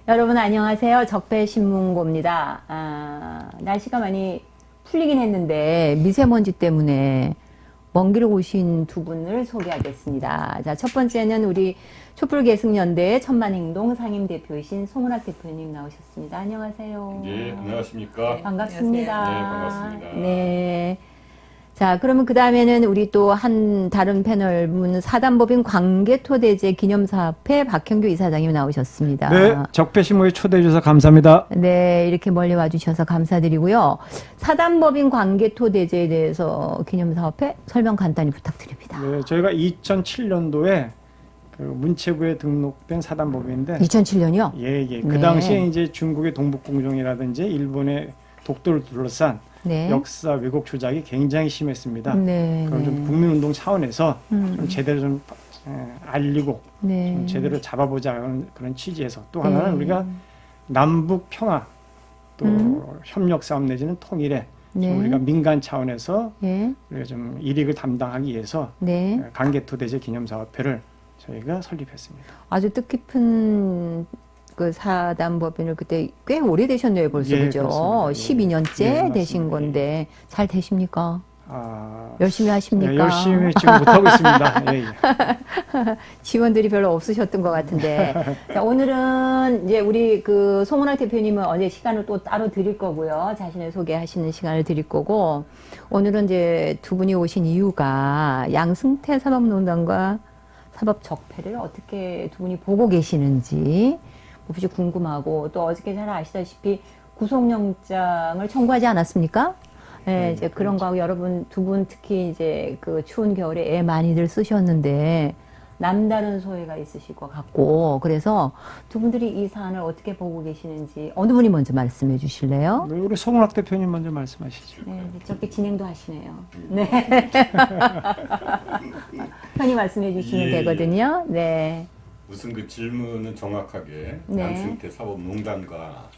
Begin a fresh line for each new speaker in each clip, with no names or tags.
여러분 안녕하세요. 적폐신문고입니다. 날씨가 많이 풀리긴 했는데 미세먼지 때문에 먼 길 오신 두 분을 소개하겠습니다. 자, 첫 번째는 우리 촛불계승연대 천만행동 상임대표이신 송은학 대표님 나오셨습니다. 안녕하세요.
네, 안녕하십니까.
네, 반갑습니다.
네, 반갑습니다.
네. 자, 그러면 그 다음에는 우리 또 한 다른 패널분 사단법인 광개토대제 기념사업회 박형규 이사장님 나오셨습니다.
네, 적폐신문에 초대해 주셔서 감사합니다.
네, 이렇게 멀리 와주셔서 감사드리고요. 사단법인 광개토대제에 대해서 기념사업회 설명 간단히 부탁드립니다.
네, 저희가 2007년도에 그 문체부에 등록된 사단법인인데
2007년이요?
예. 그
네.
당시에 이제 중국의 동북공정이라든지 일본의 독도를 둘러싼
네.
역사 왜곡 조작이 굉장히 심했습니다.
네.
그럼 좀 국민운동 차원에서 좀 제대로 좀 알리고
네.
좀 제대로 잡아보자는 그런 취지에서 또 하나는
네.
우리가 남북 평화 또 협력 싸움 내지는 통일에
네.
좀 우리가 민간 차원에서
예.
우리가 좀 이익을 담당하기 위해서
네.
광개토대제 기념사업회를 저희가 설립했습니다.
아주 뜻깊은 그 사단법인을 그때 꽤 오래되셨네요, 벌써.
예,
그죠?
그렇습니다.
12년째
예,
되신
맞습니다.
건데 잘 되십니까?
아,
열심히 하십니까?
네, 열심히 지금 못하고 있습니다. 예.
지원들이 별로 없으셨던 것 같은데. 자, 오늘은 이제 우리 그 송은학 대표님은 어제 시간을 또 따로 드릴 거고요. 자신을 소개하시는 시간을 드릴 거고. 오늘은 이제 두 분이 오신 이유가 양승태 사법농단과 사법적폐를 어떻게 두 분이 보고 계시는지 몹시 궁금하고, 또 어저께 잘 아시다시피 구속영장을 청구하지 않았습니까? 네, 이제 그런 거하고 여러분 두 분 특히 이제 그 추운 겨울에 애 많이들 쓰셨는데 남다른 소회가 있으실 것 같고, 그래서 두 분들이 이 사안을 어떻게 보고 계시는지 어느 분이 먼저 말씀해 주실래요?
우리 송은학 대표님 먼저 말씀하시죠.
네, 저렇게 진행도 하시네요. 네. 편히 말씀해 주시면
예,
되거든요. 네.
우선 그 질문은 정확하게
네.
양승태 사법농단과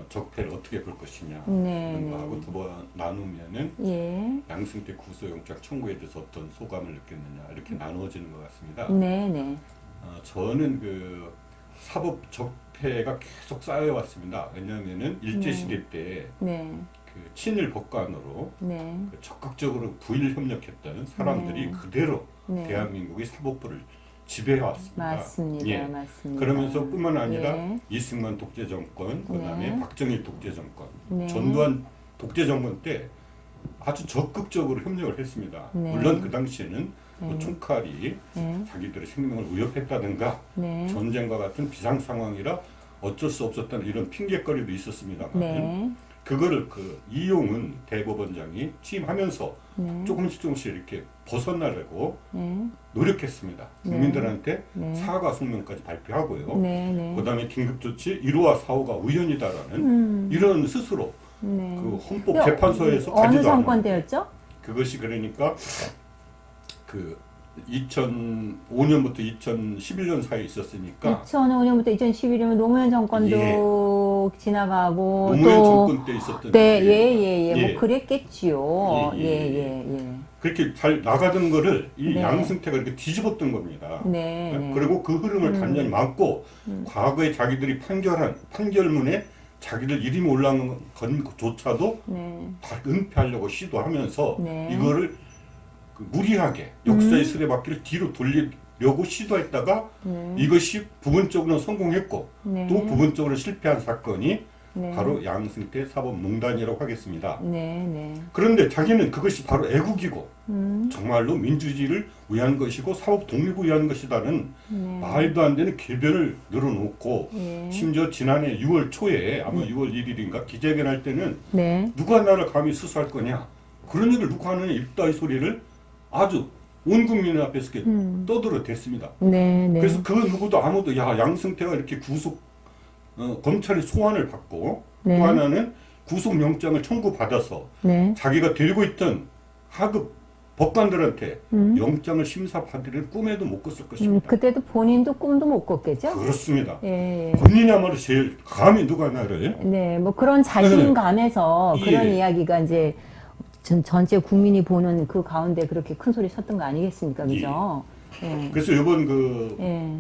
적폐를 어떻게 볼 것이냐
네,
그런
네.
거하고 두 번 나누면은
예.
양승태 구속영장 청구에 대해서 어떤 소감을 느꼈느냐 이렇게 나누어지는 것 같습니다.
네, 네.
저는 그 사법 적폐가 계속 쌓여왔습니다. 왜냐하면은 일제시대 때
네.
그 친일 법관으로
네.
그 적극적으로 부일 협력했던 사람들이
네.
그대로
네.
대한민국의 사법부를 지배해왔습니다.
맞습니다.
예.
맞습니다.
그러면서 뿐만 아니라
예.
이승만 독재 정권, 그다음에
네.
박정희 독재 정권,
네.
전두환 독재 정권 때 아주 적극적으로 협력을 했습니다.
네.
물론 그 당시에는 뭐
네.
총칼이
네.
자기들의 생명을 위협했다든가
네.
전쟁과 같은 비상 상황이라 어쩔 수 없었다는 이런 핑계거리도 있었습니다만
네.
그거를 그 이용은 대법원장이 취임하면서
네.
조금씩 이렇게 벗어나려고
네.
노력했습니다.
네.
국민들한테
네.
사과 성명까지 발표하고요.
네. 네.
그다음에 긴급조치 1호와 4호가 우연이다라는 이런 스스로
네.
그 헌법재판소에서
어느
가지도
정권
않은
때였죠?
그것이 그러니까 그 2005년부터 2011년 사이에 있었으니까
2005년부터 2011년은 노무현 정권도 지나가고
노무현
또
정권 때 있었던
네,
일이에요.
뭐 그랬겠지요.
예,
예,
예,
예, 예.
그렇게 잘 나가던 거를 이
네.
양승태가 이렇게 뒤집었던 겁니다.
네, 네.
그리고 그 흐름을 단전히 막고 과거에 자기들이 판결한 판결문에 자기들 이름이 올라온 것조차도
네.
다 은폐하려고 시도하면서
네.
이거를 그 무리하게 역사의 수레바퀴를 뒤로 돌리려고 시도했다가 이것이 부분적으로 성공했고
네.
또 부분적으로 실패한 사건이
네.
바로 양승태 사법농단이라고 하겠습니다.
네, 네.
그런데 자기는 그것이 바로 애국이고 정말로 민주주의를 위한 것이고 사법 독립을 위한 것이다는
네.
말도 안 되는 궤변을 늘어놓고
예.
심지어 지난해 6월 초에 아마 6월 1일인가 기자회견할 때는
네.
누가 나를 감히 수사할 거냐 그런 얘기를 누가 하느냐 이따위 소리를 아주 온 국민 앞에서 이렇게 떠들어댔습니다.
네, 네.
그래서 그 누구도 아무도 야 양승태가 이렇게 구속 검찰의 소환을 받고
네.
또 하나는 구속영장을 청구받아서
네.
자기가 들고 있던 하급 법관들한테 영장을 심사받으려는 꿈에도 못 꿨을 것입니다.
그때도 본인도 꿈도 못 꿨겠죠?
그렇습니다.
예, 예.
본인이야말로 제일 감히 누가 나를
네, 뭐 그런 자신감에서
예.
그런 이야기가 이제 전체 국민이 보는 그 가운데 그렇게 큰 소리 쳤던 거 아니겠습니까? 그죠? 예.
그래서 이번 그
예.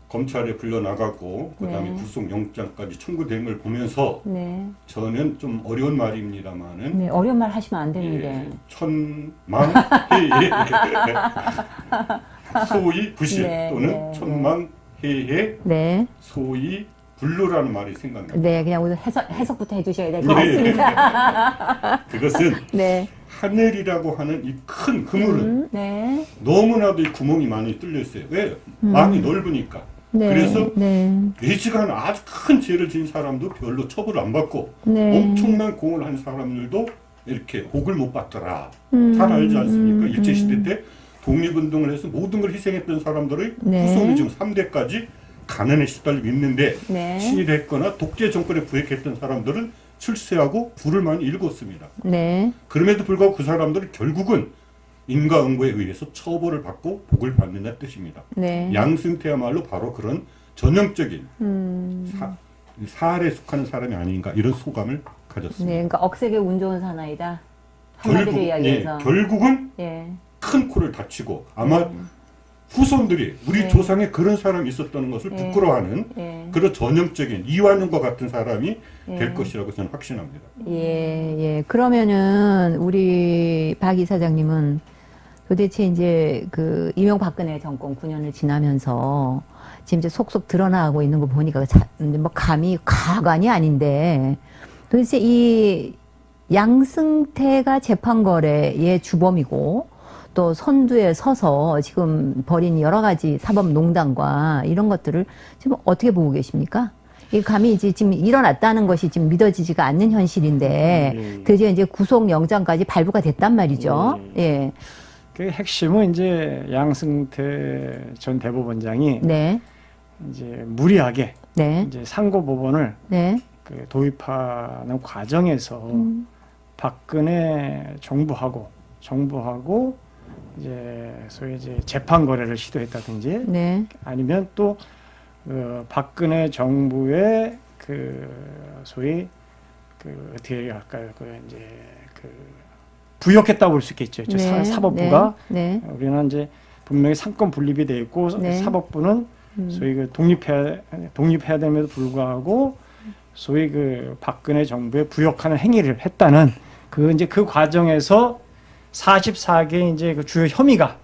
검찰에 불려나가고 그다음에
네.
구속영장까지 청구된 걸 보면서
네.
저는 좀 어려운 말입니다만은
네, 어려운 말 하시면 안 되는데.
천만해해 소위 부실
네,
또는
네,
천만해해
네.
소위 불루라는 말이 생각납니다.
네, 그냥 오늘 해석부터 해주셔야 될 것 같습니다.
그것은
네.
하늘이라고 하는 이 큰 그물은
네.
너무나도 이 구멍이 많이 뚫려 있어요. 왜? 마음이 넓으니까.
네.
그래서
네.
예지가 않은 아주 큰 죄를 지은 사람도 별로 처벌을 안 받고
네.
엄청난 공을 한 사람들도 이렇게 복을 못 받더라. 잘 알지 않습니까? 일제시대 때 독립운동을 해서 모든 걸 희생했던 사람들의
네.
후손이 지금 3대까지 가난에 시달리고 있는데
네.
친일했거나 독재 정권에 부역했던 사람들은 출세하고 부를 많이 일궜습니다.
네.
그럼에도 불구하고 그 사람들은 결국은 인과응보에 의해서 처벌을 받고 복을 받는다는 뜻입니다.
네.
양승태야말로 바로 그런 전형적인 사할에 속하는 사람이 아닌가 이런 소감을 가졌습니다.
네. 그러니까 억세게 운 좋은 사나이다. 한마디로 이야기해서.
결국은
예.
큰 코를 다치고 아마 후손들이 우리
네.
조상에 그런 사람이 있었다는 것을
네.
부끄러워하는
예.
그런 전형적인 이완용과 같은 사람이
예.
될 것이라고 저는 확신합니다.
예, 예. 그러면은 우리 박 이사장님은 도대체 이제 그 이명박근혜 정권 9년을 지나면서 지금 이제 속속 드러나고 있는 거 보니까 뭐 감히 가관이 아닌데 도대체 이 양승태가 재판거래의 주범이고 또 선두에 서서 지금 벌인 여러 가지 사법농단과 이런 것들을 지금 어떻게 보고 계십니까? 이 감히 이제 지금 일어났다는 것이 지금 믿어지지가 않는 현실인데 드디어 이제 구속영장까지 발부가 됐단 말이죠. 예.
그 핵심은 이제 양승태 전 대법원장이
네.
이제 무리하게
네.
이제 상고법원을
네.
그 도입하는 과정에서 박근혜 정부하고 이제 소위 이제 재판 거래를 시도했다든지
네.
아니면 또 박근혜 정부의 그 소위 그 어떻게 할까요? 그 이제 그 부역했다고 볼 수 있겠죠.
네.
사법부가
네.
우리는 이제 분명히 상권 분립이 돼 있고
네.
사법부는 소위 그 독립해야 됨에도 불구하고 소위 그 박근혜 정부에 부역하는 행위를 했다는 그 이제 그 과정에서 44개 이제 그 주요 혐의가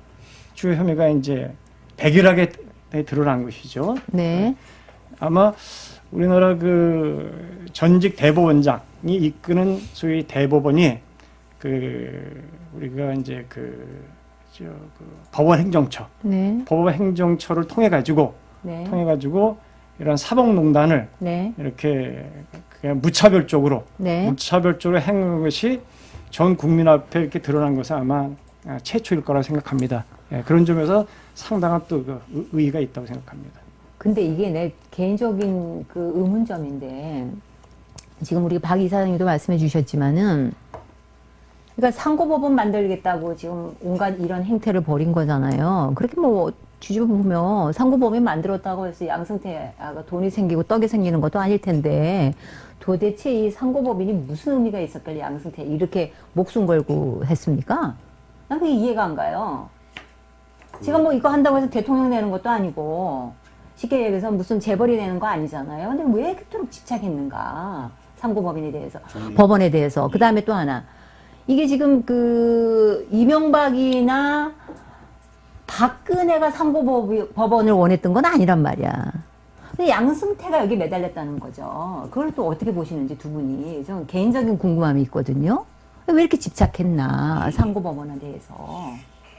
이제 백일하게 드러난 것이죠.
네.
아마 우리나라 그 전직 대법원장이 이끄는 소위 대법원이 그 우리가 이제 그 법원 행정처,
네.
법원 행정처를 통해 가지고
네.
이런 사법농단을
네.
이렇게 그냥 무차별적으로 행한 것이 전 국민 앞에 이렇게 드러난 것은 아마 최초일 거라고 생각합니다. 예, 그런 점에서 상당한 또 그 의의가 있다고 생각합니다.
근데 이게 내 개인적인 그 의문점인데 지금 우리 박 이사장님도 말씀해 주셨지만은 그러니까 상고법원 만들겠다고 지금 온갖 이런 행태를 벌인 거잖아요. 그렇게 뭐 뒤집어 보면 상고법원 만들었다고 해서 양승태가 돈이 생기고 떡이 생기는 것도 아닐 텐데 도대체 이 상고법인이 무슨 의미가 있었길래 양승태 이렇게 목숨 걸고 했습니까? 난 그게 이해가 안 가요. 지금 뭐 이거 한다고 해서 대통령 되는 것도 아니고 쉽게 얘기해서 무슨 재벌이 되는 거 아니잖아요. 근데 왜 그토록 집착했는가? 상고법인에 대해서, 법원에 대해서. 그 다음에 또 하나. 이게 지금 그 이명박이나 박근혜가 상고법원을 원했던 건 아니란 말이야. 근데 양승태가 여기 매달렸다는 거죠. 그걸 또 어떻게 보시는지 두 분이 좀 개인적인 궁금함이 있거든요. 왜 이렇게 집착했나 상고법원에 대해서.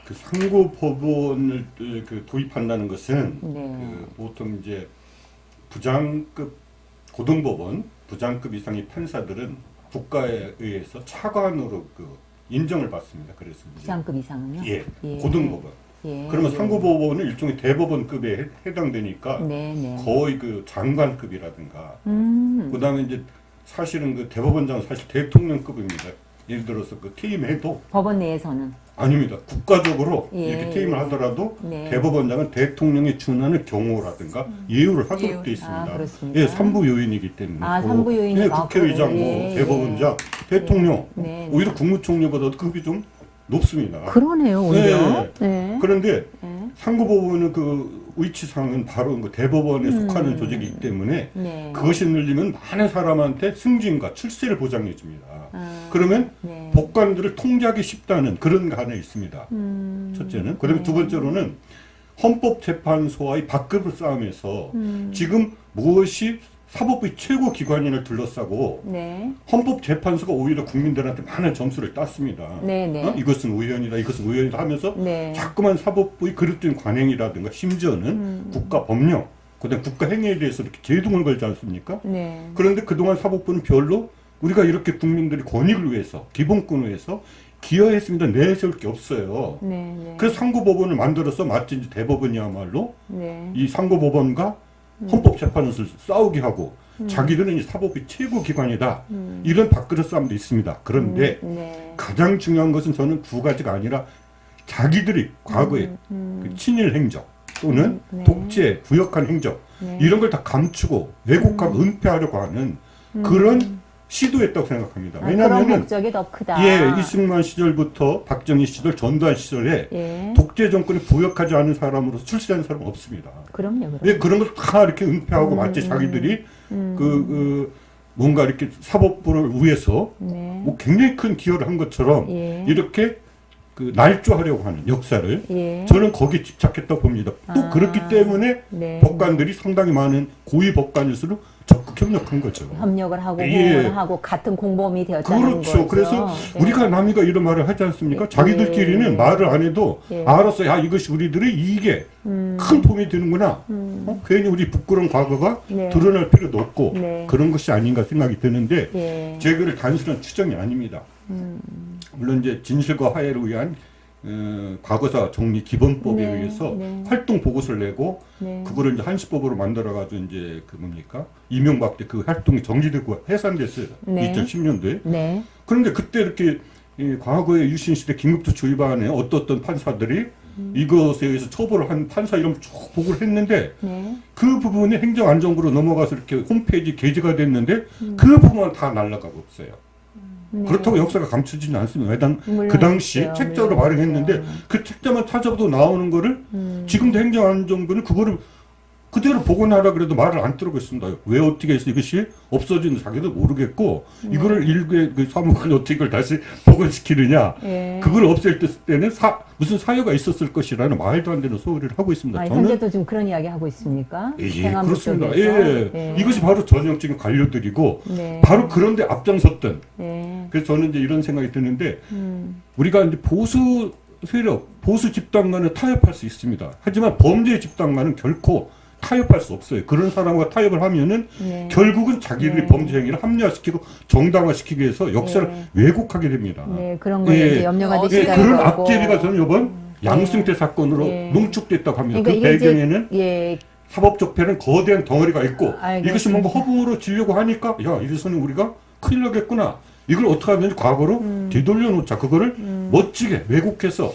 그 상고법원을 그 도입한다는 것은 그 보통 이제 부장급 고등법원 부장급 이상의 판사들은 국가에 의해서 차관으로 그 인정을 받습니다. 그래서
부장급 이상은요?
예, 고등법원.
예.
그러면 상고법원은 일종의 대법원급에 해당되니까 거의 그 장관급이라든가. 그다음에 이제 사실은 그 대법원장은 사실 대통령급입니다. 예를 들어서 그 퇴임해도
법원 내에서는
아닙니다. 국가적으로 이렇게 퇴임을 하더라도 대법원장은 대통령이 준하는 경호라든가 예우를 하도록 되어 있습니다. 예, 삼부 요인이기 때문에.
삼부 요인이.
예, 국회의장, 대법원장, 대통령, 오히려 국무총리보다도 급이 좀 높습니다.
그러네요, 오히려.
그런데 상고법원은 그 위치상은 바로 그 대법원에 속하는 조직이기 때문에 네. 그것이 늘리면 많은 사람한테 승진과 출세를 보장해 줍니다. 그러면 네. 법관들을 통제하기 쉽다는 그런 게 하나 있습니다. 첫째는. 그다음에 두 번째로는 헌법재판소와의 밥그릇 싸움에서 지금 무엇이 사법부의 최고 기관인을 둘러싸고 네. 헌법재판소가 오히려 국민들한테 많은 점수를 땄습니다. 네, 네. 이것은 우연이다, 이것은 우연이다 하면서 네. 자꾸만 사법부의 그릇된 관행이라든가 심지어는 국가법령, 그다음 국가행위에 대해서 이렇게 제동을 걸지 않습니까? 네. 그런데 그동안 사법부는 별로 우리가 이렇게 국민들의 권익을 위해서, 기본권을 위해서 기여했습니다. 내세울 게 없어요. 네, 네. 그래서 상고법원을 만들어서 마치 이제 대법원이야말로 네. 이 상고법원과 헌법재판소를 싸우게 하고 자기들은 이 사법의 최고 기관이다. 이런 밥그릇 싸움도 있습니다. 그런데 네. 가장 중요한 것은 저는 두 가지가 아니라 자기들이 과거에 그 친일 행적 또는 네. 독재, 부역한 행적 네. 이런 걸 다 감추고 왜곡하고 은폐하려고 하는 그런 시도했다고 생각합니다. 왜냐하면
그런 목적이 더 크다.
예, 이승만 시절부터 박정희 시절, 전두환 시절에 예. 독재 정권에 부역하지 않은 사람으로서 출세한 사람은 없습니다.
그럼요.
예, 그런 걸 다 이렇게 은폐하고 마치 자기들이 뭔가 이렇게 사법부를 위해서 네. 뭐 굉장히 큰 기여를 한 것처럼 예. 이렇게 그 날조하려고 하는 역사를 예. 저는 거기에 집착했다고 봅니다. 또 그렇기 때문에 네. 법관들이 상당히 많은 고위 법관일수록 적극 협력한 거죠.
협력을 하고 공헌을 하고 같은 공범이 되었다는
거죠.
거죠.
그래서
네.
우리가 남이가 이런 말을 하지 않습니까?
네.
자기들끼리는 말을 안 해도
네.
알았어. 야, 이것이 우리들의 이익에 큰 도움이 되는구나. 괜히 우리 부끄러운 과거가
네.
드러날 필요도 없고
네.
그런 것이 아닌가 생각이 드는데
네.
제 글은 단순한 추정이 아닙니다. 물론 이제 진실과 화해를 위한 과거사 정리 기본법에
네,
의해서
네.
활동 보고서를 내고
네.
그거를 이제 한시법으로 만들어가지고 이제 그 뭡니까 이명박 때 그 활동이 정지되고 해산됐어요.
네.
2010년도에.
네.
그런데 그때 이렇게 과거에 유신 시대 긴급조치 위반에 어떤 판사들이 이것에 의해서 처벌을 한 판사 이름 쭉 보고를 했는데 네. 그 부분이 행정안전부로 넘어가서 이렇게 홈페이지 게재가 됐는데 그 부분은 다 날라가고 없어요. 네. 그렇다고 역사가 감춰지지 않습니다. 그 당시 책자로 발행했는데 그 책자만 찾아봐도 나오는 거를 지금도 행정안전부는 그거를 그대로 복원하라 그래도 말을 안 들어고 있습니다. 왜 어떻게 해서 이것이 없어지는 자기도 모르겠고 이거를 일개 그 사무관이 어떻게 이걸 다시 복원시키느냐
예.
그걸 없앨 때는 무슨 사유가 있었을 것이라는 말도 안 되는 소리를 하고 있습니다.
저는 현재도 지금 그런 이야기 하고 있습니까?
예, 그렇습니다. 예. 이것이 바로 전형적인 관료들이고
네.
바로 그런데 앞장섰던
네.
그래서 저는 이제 이런 생각이 드는데 우리가 이제 보수 세력, 보수 집단과는 타협할 수 있습니다. 하지만 범죄 집단과는 결코 타협할 수 없어요. 그런 사람과 타협을 하면은 네. 결국은 자기들이 네. 범죄 행위를 합리화시키고 정당화시키기 위해서 역사를 네. 왜곡하게 됩니다.
네, 그런 거에 예. 염려가 되시다는
그런 앞제비가 저는 이번 양승태 사건으로 농축됐다고 합니다. 그러니까 그 배경에는 예. 사법적폐는 거대한 덩어리가 있고 알겠습니다. 이것이 뭔가 허브로 지려고 하니까 야, 이래서는 우리가 큰일 나겠구나. 이걸 어떻게 하든지 과거로 되돌려 놓자. 그거를 멋지게 왜곡해서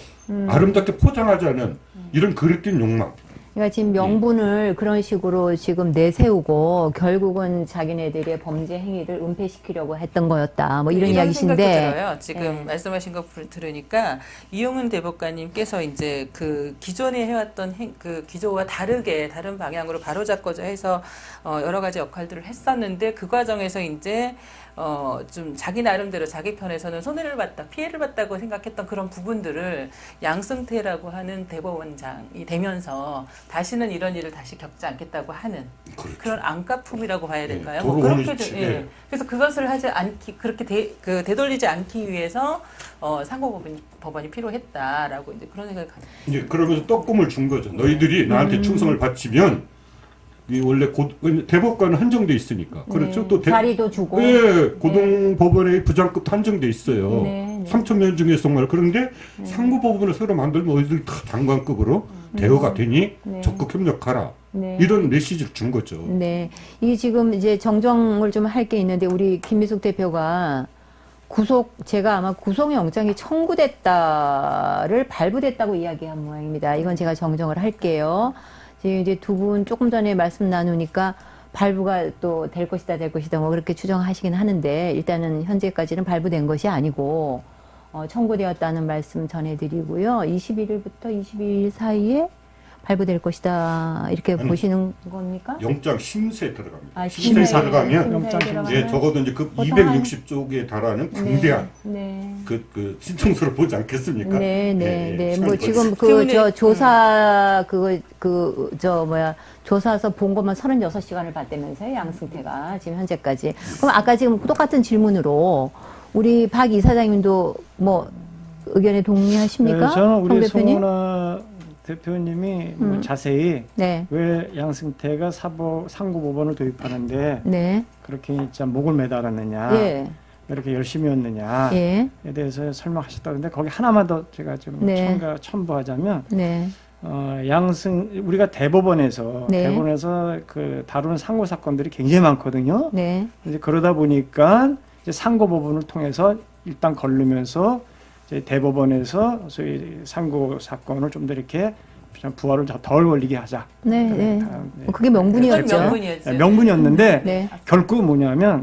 아름답게 포장하자는 이런 그릇된 욕망.
그러니까 지금 명분을 그런 식으로 지금 내세우고 결국은 자기네들의 범죄 행위를 은폐시키려고 했던 거였다. 뭐 이런 이야기신데.
들어요. 지금 말씀하신 거 들으니까 이용훈 대법관님께서 이제 그 기존에 해왔던 그 기조와 다르게 다른 방향으로 바로잡고자 해서 여러 가지 역할들을 했었는데 그 과정에서 이제 좀 자기 나름대로 자기 편에서는 손해를 봤다, 피해를 봤다고 생각했던 그런 부분들을 양승태라고 하는 대법원장이 되면서 다시는 이런 일을 다시 겪지 않겠다고 하는 그렇죠. 그런 안가품이라고 봐야 될까요? 뭐 그렇게 예. 그래서 그것을 하지 않기 그렇게 되돌리지 않기 위해서 상고법원이 필요했다라고 이제 그런 생각을 가지고
이제 그러면서 떡꿈을 준 거죠. 너희들이 나한테 충성을 바치면 원래 대법관은 한정돼 있으니까 그렇죠.
네,
또
자리도 주고
네, 고등법원의 부장급도 한정돼 있어요. 네, 네. 3,000명 중에 정말 그런데 상고법원을 새로 만들면 너희들 다 장관급으로 대우가 되니 적극 협력하라. 네. 이런 메시지를 준 거죠.
네, 이게 지금 이제 정정을 좀 할 게 있는데 우리 김미숙 대표가 제가 아마 구속영장이 청구됐다를 발부됐다고 이야기한 모양입니다. 이건 제가 정정을 할게요. 지금 이제 두 분 조금 전에 말씀 나누니까 발부가 또 될 것이다 뭐 그렇게 추정하시긴 하는데 일단은 현재까지는 발부된 것이 아니고 청구되었다는 말씀 전해드리고요. 21일부터 22일 사이에 발부될 것이다 이렇게 보시는 겁니까?
영장 심사에 들어갑니다.
아,
심사에 들어가면
영장
예, 적어도 이제 그 260쪽에 달하는 강대한 그 신청서를 보지 않겠습니까?
네.
시간이
뭐 지금
걸리죠.
조사 조사서 본 것만 36시간을 봤다면서요, 양승태가 지금 현재까지. 그럼 아까 지금 똑같은 질문으로 우리 박 이사장님도 뭐 의견에 동의하십니까?
네, 저는 우리
대표님?
송은아 대표님이 뭐 자세히
네.
왜 양승태가 상고법원을 도입하는데
네.
그렇게 진짜 목을 매달았느냐,
예.
이렇게 열심히 했느냐에
예.
대해서 설명하셨다는데 거기 하나만 더 제가 좀
네.
첨부하자면
네.
우리가 대법원에서
네.
그 다루는 상고 사건들이 굉장히 많거든요.
네.
이제 그러다 보니까 이제 상고법원을 통해서 일단 걸르면서 이제 대법원에서 소위 상고 사건을 좀 더 이렇게 부활을 덜 걸리게 하자.
네.
네.
그게 명분이었죠.
명분이었죠.
명분이었는데
네.
결국 뭐냐면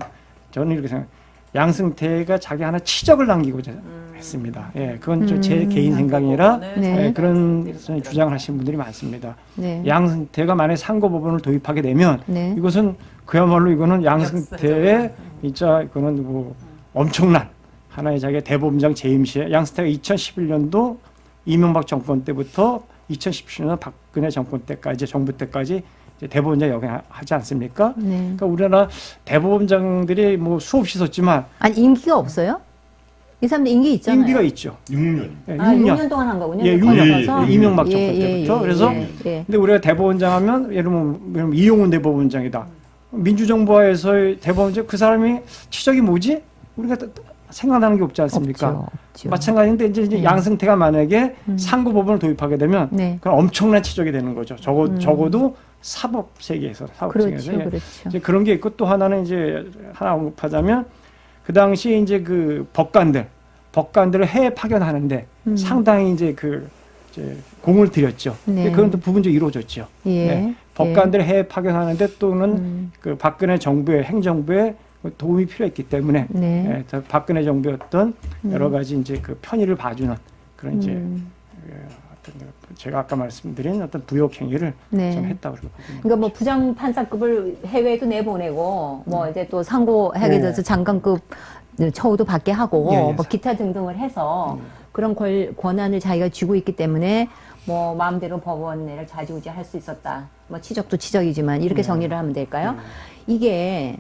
저는 이렇게 생각. 양승태가 자기 하나 치적을 남기고자 했습니다. 예, 그건 제 개인 생각이라
네.
예, 그런 주장을 하시는 분들이 많습니다.
네.
양승태가 만약 상고법원을 도입하게 되면
네.
이것은 그야말로 이거는 양승태의 진짜 이거는 뭐 엄청난 하나의 자기의 대법원장 재임 시에 양승태가 2011년도 이명박 정권 때부터 2017년 박근혜 정권 때까지 정부 때까지 대법원장 역임하지 않습니까?
네.
그러니까 우리나라 대법원장들이 뭐 수없이 있었지만
아니 임기가 없어요? 이 사람들 임기 있잖아요.
임기가 있죠.
6년.
예,
6년 동안 한 거군요.
예, 6년.
예,
이명박 정권 때부터. 그래서 근데 우리가 대법원장 하면 예를 들면 이용훈 대법원장이다. 민주정부하에서의 대법원장 그 사람이 치적이 뭐지? 우리가 생각나는 게 없지 않습니까?
없죠.
마찬가지인데 이제 양승태가 만약에 상고법원을 도입하게 되면
네.
그건 엄청난 치적이 되는 거죠. 적어도 사법 세계에서
그렇죠.
이제 그런 게 있고 또 하나는 이제 하나 언급하자면 그 당시 이제 그 법관들을 해외 파견하는데 상당히 이제 이제 공을 들였죠.
네.
그건 또 부분적으로 이루어졌죠.
예.
네. 법관들을 해외 파견하는데 또는 그 박근혜 정부의 행정부의 도움이 필요했기 때문에
네.
박근혜 정부의 어떤 여러 가지 이제 그 편의를 봐주는 그런 이제 제가 아까 말씀드린 어떤 부역 행위를
네.
좀 했다고 그러고 봅니다.
그러니까 뭐 부장 판사급을 해외에도 내보내고 뭐 이제 또 상고하게 돼서 장관급 처우도 받게 하고 뭐 기타 등등을 해서 그런 권한을 자기가 쥐고 있기 때문에 뭐 마음대로 법원 내를 좌지우지할 수 있었다. 뭐 치적도 치적이지만 이렇게 정리를 하면 될까요? 이게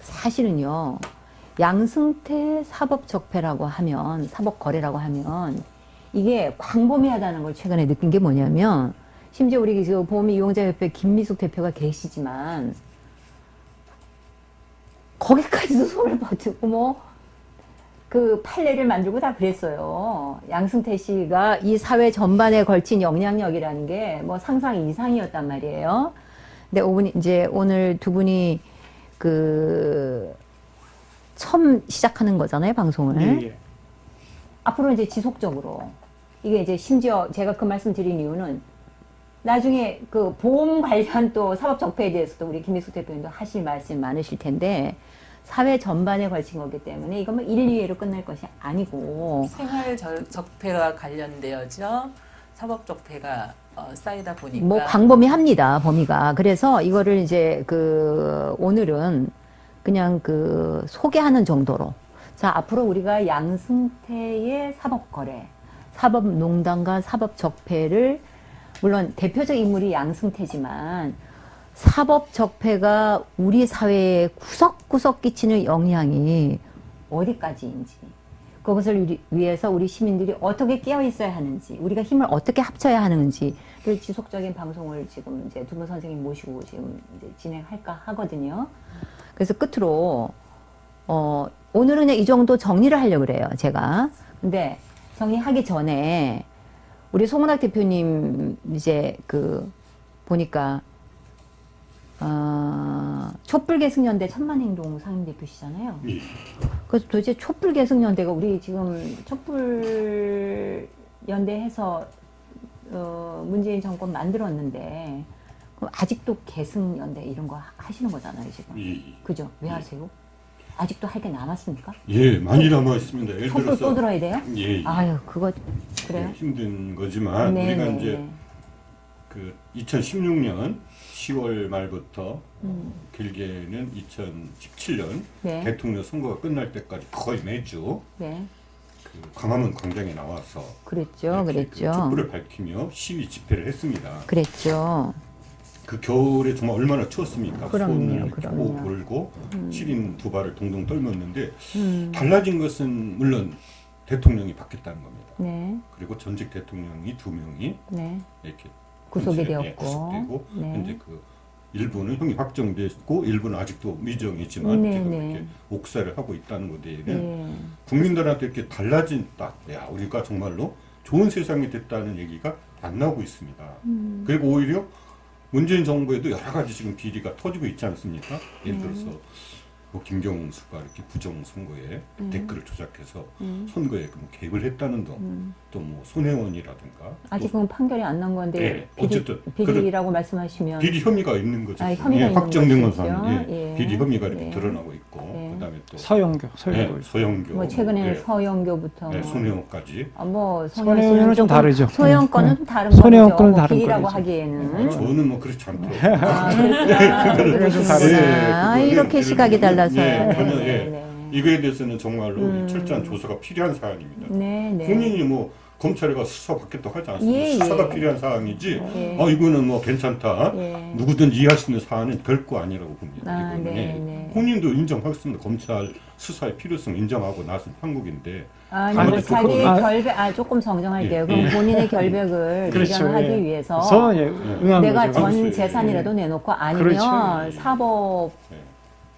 사실은요. 양승태 사법적폐라고 하면 사법거래라고 하면 이게 광범위하다는 걸 최근에 느낀 게 뭐냐면 심지어 우리 그 보험이용자협회 김미숙 대표가 계시지만 거기까지도 손을 뻗고 뭐 그 판례를 만들고 다 그랬어요. 양승태 씨가 이 사회 전반에 걸친 영향력이라는 게 뭐 상상 이상이었단 말이에요. 근데 오늘 두 분이 처음 시작하는 거잖아요, 방송을.
예.
앞으로 이제 지속적으로 이게 이제 심지어 제가 그 말씀 드린 이유는 나중에 그 보험 관련 또 사법 적폐에 대해서도 우리 김미숙 대표님도 하실 말씀 많으실 텐데 사회 전반에 걸친 거기 때문에 이건 뭐 1, 2회로 끝날 것이 아니고
생활 적폐와 관련되어져 사법 적폐가 쌓이다 보니까
뭐 광범위합니다, 범위가. 그래서 이거를 이제 오늘은 그냥 소개하는 정도로. 자, 앞으로 우리가 양승태의 사법거래, 사법농단과 사법적폐를 물론 대표적 인물이 양승태지만 사법적폐가 우리 사회에 구석구석 끼치는 영향이 어디까지인지 그것을 위해서 우리 시민들이 어떻게 깨어 있어야 하는지 우리가 힘을 어떻게 합쳐야 하는지를 지속적인 방송을 지금 이제 두 분 선생님 모시고 지금 이제 진행할까 하거든요. 그래서 끝으로 오늘은 그냥 이 정도 정리를 하려고 그래요, 제가. 근데 정리하기 전에 우리 송은학 대표님 이제 보니까 촛불계승연대 천만행동 상임대표시잖아요.
예.
그래서 도대체 촛불계승연대가 우리 지금 촛불연대해서 문재인 정권 만들었는데 그럼 아직도 계승연대 이런 거 하시는 거잖아요, 지금.
예.
그죠? 왜 하세요? 아직도 할 게 남았습니까?
예, 많이 남아 있습니다. 예를
촛불
들어서
또 들어야 돼요?
예.
아유, 그거 그래요?
힘든 거지만
네,
우리가
네,
이제
네.
그 2016년 10월 말부터 길게는 2017년
네.
대통령 선거가 끝날 때까지 거의 매주
네.
그 광화문 광장에 나와서
그랬죠.
그
그랬죠.
촛불을 밝히며 시위 집회를 했습니다.
그랬죠.
그 겨울에 정말 얼마나 추웠습니까?
그럼요,
손을
그럼요.
고 불고 시린 두 발을 동동 떨궜는데 달라진 것은 물론 대통령이 바뀌었다는 겁니다.
네.
그리고 전직 대통령이 2명이
네.
이렇게
구속이
현재,
되었고.
구속되고
네.
현재 그 일부는 형이 확정됐고 일부는 아직도 미정이지만
네,
지금
네.
이렇게 옥살을 하고 있다는 것에
네.
국민들한테 이렇게 달라진다. 야, 우리가 정말로 좋은 세상이 됐다는 얘기가 안 나오고 있습니다. 그리고 오히려 문재인 정부에도 여러 가지 지금 비리가 터지고 있지 않습니까? 예를 들어서 뭐 김경수가 이렇게 부정 선거에 댓글을 조작해서 선거에 뭐 개입을 했다는 등, 또 뭐 손혜원이라든가
아직은 판결이 안 난 건데
네, 어쨌든
비리라고 말씀하시면
비리 혐의가 있는 거죠.
혐의가 있는
확정된
것이죠.
것은
예.
비리 혐의가 이렇게
예.
드러나고 있고
예.
그다음에 또
서영교.
서영교
뭐 최근에
예.
서영교부터
네, 손혜원까지
뭐
손혜원은 좀 다르죠.
소영 거는 좀 다른
손혜원
거죠.
거는
뭐
다른
비리라고
거죠.
하기에는
저는 뭐 그렇지 않더라고요.
그러시구나.
예,
이렇게
그거는
시각이 달라서.
예, 전혀
네,
예.
네.
이거에 대해서는 정말로 철저한 조사가 필요한 사안입니다.
네, 네.
본인이 뭐 검찰에가 수사 받겠다고 하지 않습니다.
예,
수사가
예.
필요한 사항이지.
예.
이거는 뭐 괜찮다.
예.
누구든 이해할 수 있는 사안은 결코 아니라고 봅니다.
아,
이거는
네, 네.
본인도 인정하겠습니다. 검찰 수사의 필요성 인정하고 나선 한국인데.
아니,
아니,
뭐 자기
그거는-
결백, 조금 정정할게요.
예,
그럼
예.
본인의 결백을
그렇죠.
주장하기
예.
위해서
그래서 예, 응한
내가
거죠.
전
그렇죠.
재산이라도 내놓고 아니면
그렇죠.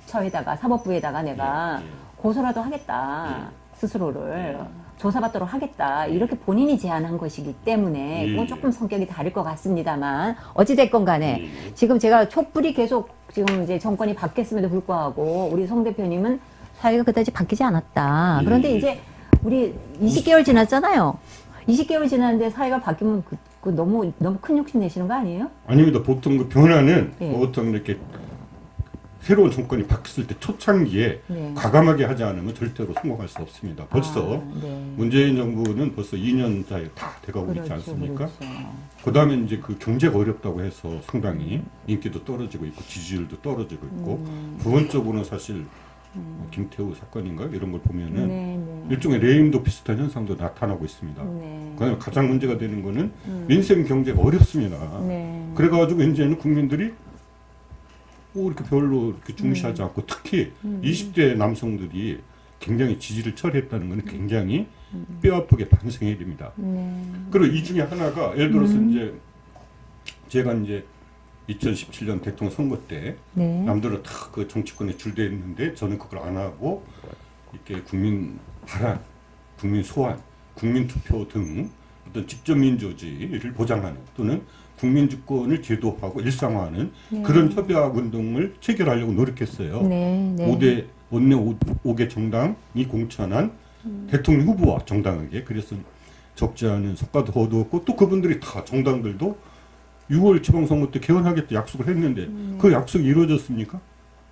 사법처에다가 사법부에다가 내가
예, 예.
고소라도 하겠다. 스스로를 조사받도록 하겠다. 이렇게 본인이 제안한 것이기 때문에
예,
그건
예.
조금 성격이 다를 것 같습니다만 어찌됐건 간에
예, 예.
지금 제가 촛불이 계속 지금 이제 정권이 바뀌었음에도 불구하고 우리 송 대표님은 사회가 그다지 바뀌지 않았다.
예,
그런데
예.
이제 우리 20개월 지났잖아요. 20개월 지났는데 사회가 바뀌면 그 너무 큰 욕심 내시는 거 아니에요?
아닙니다. 보통 그 변화는
예.
보통 이렇게 새로운 정권이 바뀌었을 때 초창기에
네.
과감하게 하지 않으면 절대로 성공할 수 없습니다. 벌써
네.
문재인 정부는 벌써 2년차에 다 돼가고 있지 않습니까?
그렇죠.
그다음에 이제 그 경제가 어렵다고 해서 상당히 인기도 떨어지고 있고 지지율도 떨어지고 있고 부분적으로는 사실 뭐 김태우 사건인가 이런 걸 보면은
네, 네.
일종의 레임도 비슷한 현상도 나타나고 있습니다.
네.
그다음에 가장 문제가 되는 거는 민생 경제가 어렵습니다.
네.
그래가지고 이제는 국민들이 이렇게 별로 이렇게 중시하지 않고 특히 20대 남성들이 굉장히 지지를 철회했다는 것은 굉장히 뼈아프게 반성해야 됩니다.
네.
그리고 이 중에 하나가 예를 들어서 이제 제가 이제 2017년 대통령 선거 때
네.
남들은 다 그 정치권에 줄돼 있는데 저는 그걸 안 하고 이렇게 국민 발안, 국민 소환, 국민 투표 등 어떤 직접 민주주의를 보장하는 또는 국민 주권을 제도화하고 일상화하는 그런 협약 운동을 체결하려고 노력했어요.
네. 네.
5대 원내 5개 정당이 공천한 대통령 후보와 정당에게 그래서 적지 않은 성과도 얻었고 또 그분들이 다 정당들도 6월 지방선거 때 개헌하겠다 약속을 했는데 그 약속이 이루어졌습니까?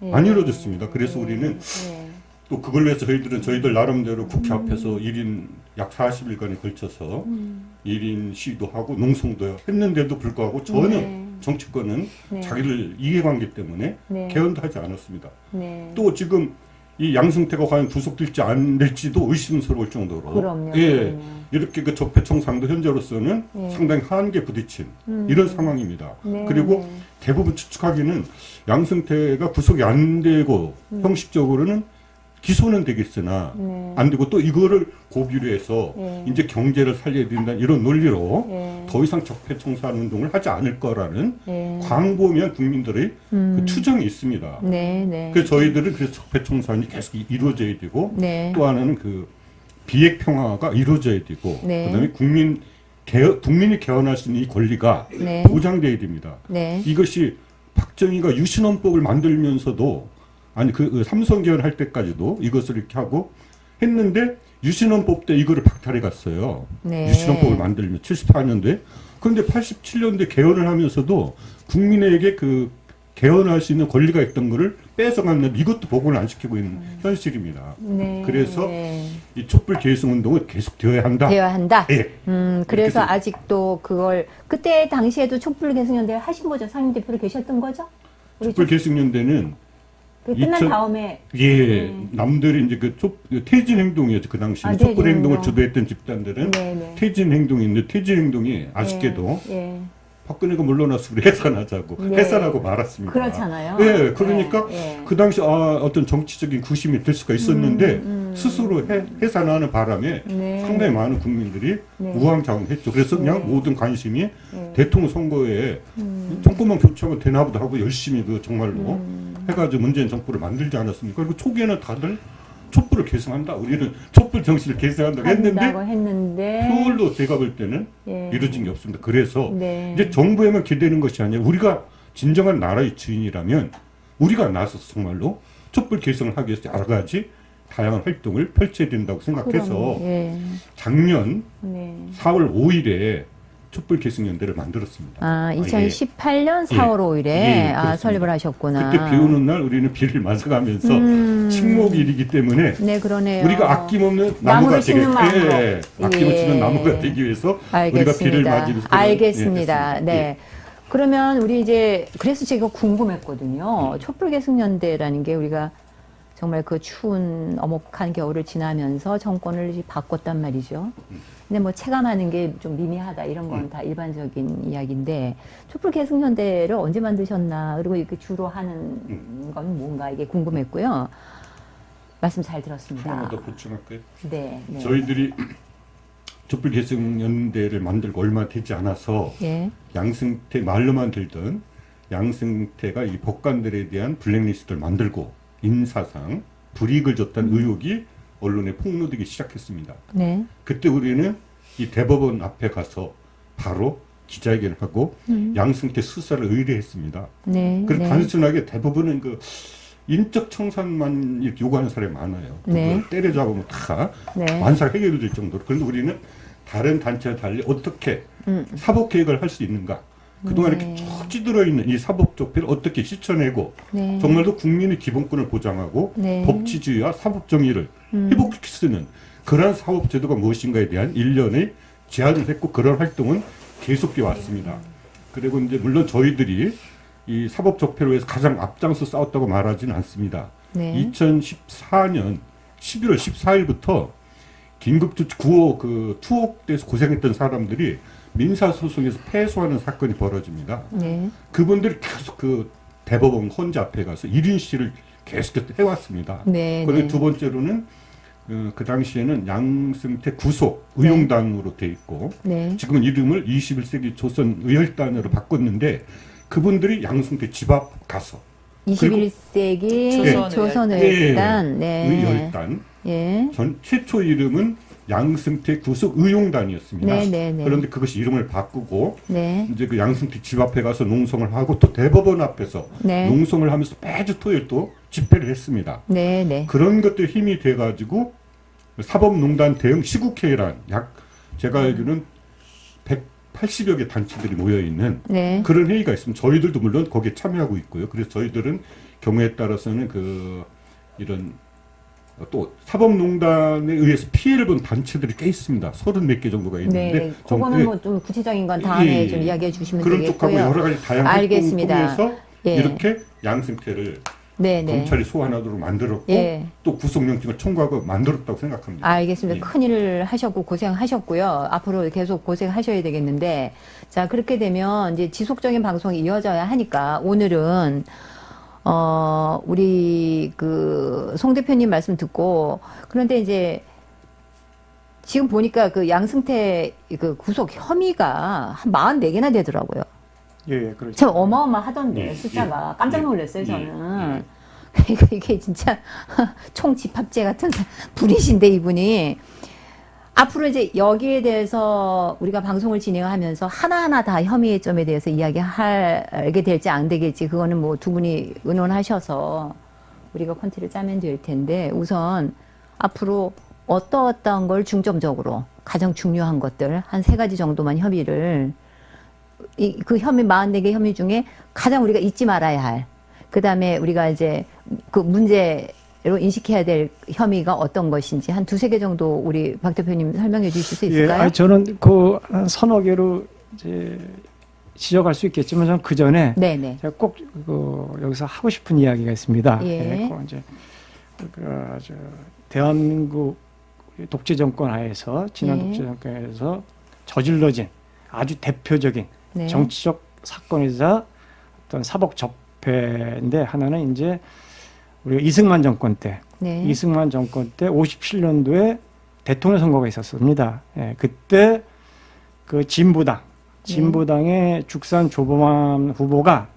네.
안 이루어졌습니다. 그래서
네.
우리는
네.
또 그걸 위해서 저희들 나름대로 국회 앞에서 1인 약 40일간에 걸쳐서 1인 시위도 하고 농성도 했는데도 불구하고 전혀
네.
정치권은
네.
자기들 이해관계 때문에
네.
개헌도 하지 않았습니다.
네.
또 지금 이 양승태가 과연 구속될지 안 될지도 의심스러울 정도로
그럼요.
예,
그럼요.
이렇게 그 적폐청산도 현재로서는
네.
상당히 한계에 부딪힌 이런 상황입니다.
네.
그리고
네.
대부분 추측하기는 양승태가 구속이 안 되고 형식적으로는 기소는 되겠으나
네.
안 되고 또 이거를 고비로 해서
네.
이제 경제를 살려야 된다 이런 논리로
네.
더 이상 적폐청산 운동을 하지 않을 거라는
네.
광범위한 국민들의 그 추정이 있습니다.
네. 네.
그래서 저희들은 그래서 적폐청산이 계속 이루어져야 되고
네.
또 하나는 그 비핵 평화가 이루어져야 되고
네.
그다음에 국민이 개헌할 수 있는 이 권리가
네.
보장돼야 됩니다.
네.
이것이 박정희가 유신헌법을 만들면서도 아니 그 삼선 개헌할 때까지도 이것을 이렇게 하고 했는데 유신헌법 때 이거를 박탈해 갔어요.
네.
유신헌법을 만들면 74년도에. 그런데 87년도에 개헌을 하면서도 국민에게 그 개헌할 수 있는 권리가 있던 거를 뺏어갔는데 이것도 복원을 안 시키고 있는 현실입니다.
네.
그래서
네.
이 촛불 계승 운동은 계속 되어야 한다.
되어야 한다.
예.
그래서 아직도 그걸 그때 당시에도 촛불 계승연대 하신 거죠? 상임 대표로 계셨던 거죠?
촛불 계승연대는
끝난 다음에
남들이 이제 그 퇴진 행동이었죠. 그 당시 촛불 행동을 주도했던 집단들은 퇴진 행동인데 퇴진 행동이 아쉽게도 박근혜가 물러나서 우리 해산하자고 해산하고 말았습니다.
그렇잖아요.
네, 그러니까 그 당시 어떤 정치적인 구심이 될 수가 있었는데 스스로 해산하는 바람에 상당히 많은 국민들이 우왕좌왕했죠. 그래서 그냥 모든 관심이 대통령 선거에 정권만 교체하면 되나 보다 하고 열심히 그 정말로 해가지고 문재인 정부를 만들지 않았습니까? 그리고 초기에는 다들 촛불을 계승한다. 우리는 촛불 정신을 계승한다고 했는데 효율도 제가 볼 때는 이루어진 게 없습니다. 그래서 이제 정부에만 기대는 것이 아니라 우리가 진정한 나라의 주인이라면 우리가 나서서 정말로 촛불 계승을 하기 위해서 여러 가지 다양한 활동을 펼쳐야 된다고 생각해서 작년 4월 5일에 촛불 계승연대를 만들었습니다.
2018년 4월 5일에 설립을 하셨구나.
그때 비 오는 날 우리는 비를 맞아가면서 식목일이기 때문에
그러네요.
우리가 아낌없는 나무가 아낌없는 나무가 되기 위해서 우리가 비를 맞으면서
알겠습니다. 네. 그러면 우리 이제 그래서 제가 궁금했거든요. 촛불 계승연대라는 게 우리가 정말 그 추운 엄혹한 겨울을 지나면서 정권을 바꿨단 말이죠. 근데 뭐 체감하는 게 좀 미미하다 이런 건 다 일반적인 이야기인데 촛불 계승연대를 언제 만드셨나 그리고 이렇게 주로 하는 건 뭔가 이게 궁금했고요. 말씀 잘 들었습니다.
하나 더 보충할까요?
네.
저희들이 촛불 계승연대를 만들고 얼마 되지 않아서 양승태 말로만 들던 양승태가 이 법관들에 대한 블랙리스트를 만들고 인사상 불이익을 줬다는 의혹이 언론에 폭로되기 시작했습니다. 그때 우리는 이 대법원 앞에 가서 바로 기자회견을 하고 양승태 수사를 의뢰했습니다. 그래서 단순하게 대법원은 그 인적 청산만 이렇게 요구하는 사람이 많아요. 때려잡으면 다 완사 해결될 정도로. 그런데 우리는 다른 단체와 달리 어떻게 사법개혁을 할 수 있는가. 그동안 이렇게 쭉 찌들어 있는 이 사법조폐를 어떻게 씻어내고 정말로 국민의 기본권을 보장하고 법치주의와 사법정의를 회복시킬 수 있는 그러한 사법제도가 무엇인가에 대한 일련의 제안을 했고 그런 활동은 계속되어 왔습니다. 그리고 이제 물론 저희들이 이 사법조폐로 해서 가장 앞장서 싸웠다고 말하지는 않습니다. 2014년 11월 14일부터 긴급조치 9호 투옥돼서 고생했던 사람들이 민사소송에서 패소하는 사건이 벌어집니다. 그분들이 계속 그 대법원 헌재 앞에 가서 1인 시를 계속 해왔습니다. 그리고 두 번째로는 그 당시에는 양승태 구속 의용단으로 돼 있고 지금은 이름을 21세기 조선의열단으로 바꿨는데 그분들이 양승태 집 앞 가서
21세기 조선의열단
의열단 전 최초 이름은 양승태 구속 의용단이었습니다. 그런데 그것이 이름을 바꾸고 이제 그 양승태 집 앞에 가서 농성을 하고 또 대법원 앞에서 농성을 하면서 매주 토요일 또 집회를 했습니다. 그런 것들 힘이 돼가지고 사법농단 대응 시국회의란 제가 알기로는 180여 개 단체들이 모여있는 그런 회의가 있습니다. 저희들도 물론 거기에 참여하고 있고요. 그래서 저희들은 경우에 따라서는 이런 또 사법농단에 의해서 피해를 본 단체들이 꽤 있습니다. 30몇 개 정도가 있는데
그거는 뭐 좀 구체적인 건 다음에 좀 이야기해 주시면
그런
되겠고요.
쪽하고 여러 가지 다양한 활동을 통해서 이렇게 양승태를 검찰이 소환하도록 만들었고 또 구속영장을 청구하고 만들었다고 생각합니다.
알겠습니다. 큰일을 하셨고 고생하셨고요. 앞으로 계속 고생하셔야 되겠는데 자 그렇게 되면 이제 지속적인 방송이 이어져야 하니까 오늘은 우리 그 송 대표님 말씀 듣고 그런데 이제 지금 보니까 그 양승태 그 구속 혐의가 한 44개나 되더라고요.
그렇죠.
참 어마어마하던데 숫자가 깜짝 놀랐어요 저는. 이게 진짜 총집합제 같은 분이신데 이분이 앞으로 이제 여기에 대해서 우리가 방송을 진행하면서 하나하나 다 혐의의 점에 대해서 이야기하게 될지 안 되겠지 그거는 뭐 두 분이 의논하셔서 우리가 콘티를 짜면 될 텐데 우선 앞으로 어떠한 걸 중점적으로 가장 중요한 것들 한 3가지 정도만 혐의를 그 혐의 44개 혐의 중에 가장 우리가 잊지 말아야 할 그 다음에 우리가 이제 그 문제 인식해야 될 혐의가 어떤 것인지 한 두세 개 정도 우리 박 대표님 설명해 주실 수 있을까요?
예, 저는 그 서너 개로 이제 지적할 수 있겠지만 저는 그 전에 제가 꼭 여기서 하고 싶은 이야기가 있습니다.
예.
이제 대한민국 독재 정권 하에서 지난 독재 정권 하에서 저질러진 아주 대표적인 정치적 사건이자 어떤 사법 적폐인데 하나는 이제 우리가 이승만 정권 때, 이승만 정권 때 57년도에 대통령 선거가 있었습니다. 예, 그때 그 진보당의 죽산 조봉암 후보가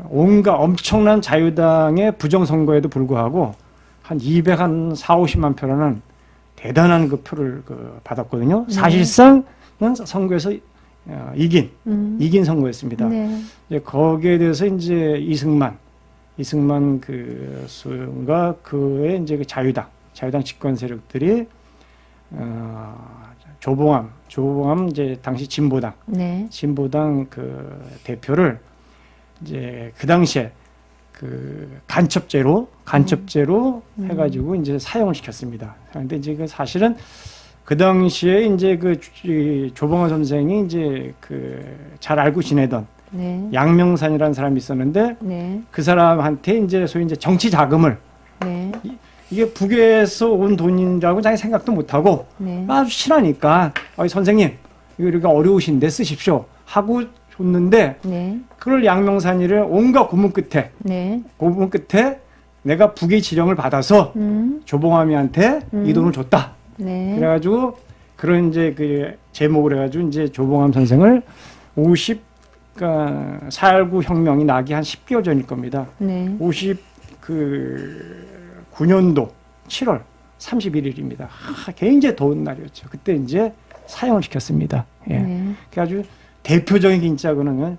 온갖 엄청난 자유당의 부정선거에도 불구하고 한 240~50만 표라는 대단한 그 표를 받았거든요. 사실상은 선거에서 이긴 선거였습니다. 이제 거기에 대해서 이제 이승만 그 수가 그의 이제 그 자유당 집권 세력들이 조봉암 이제 당시 진보당 그 대표를 이제 그 당시에 그 간첩죄로 해가지고 이제 사형을 시켰습니다. 그런데 이제 그 사실은 그 당시에 이제 그 조봉암 선생이 이제 그 잘 알고 지내던 양명산이라는 사람이 있었는데 그 사람한테 이제 소위 이제 정치 자금을 이게 북에서 온 돈이라고 자기 생각도 못하고 아주 친하니까 선생님 이거 이렇게 어려우신데 쓰십시오 하고 줬는데 그걸 양명산이를 온갖 고문 끝에 내가 북의 지령을 받아서 조봉암이한테 이 돈을 줬다. 그래가지고 그런 이제 그 제목을 해가지고 이제 조봉암 선생을 4.19 혁명이 나기 한 10개월 전일 겁니다. 59년도 7월 31일입니다. 굉장히 더운 날이었죠. 그때 이제 사형을 시켰습니다. 예. 아주 대표적인 진짜 그는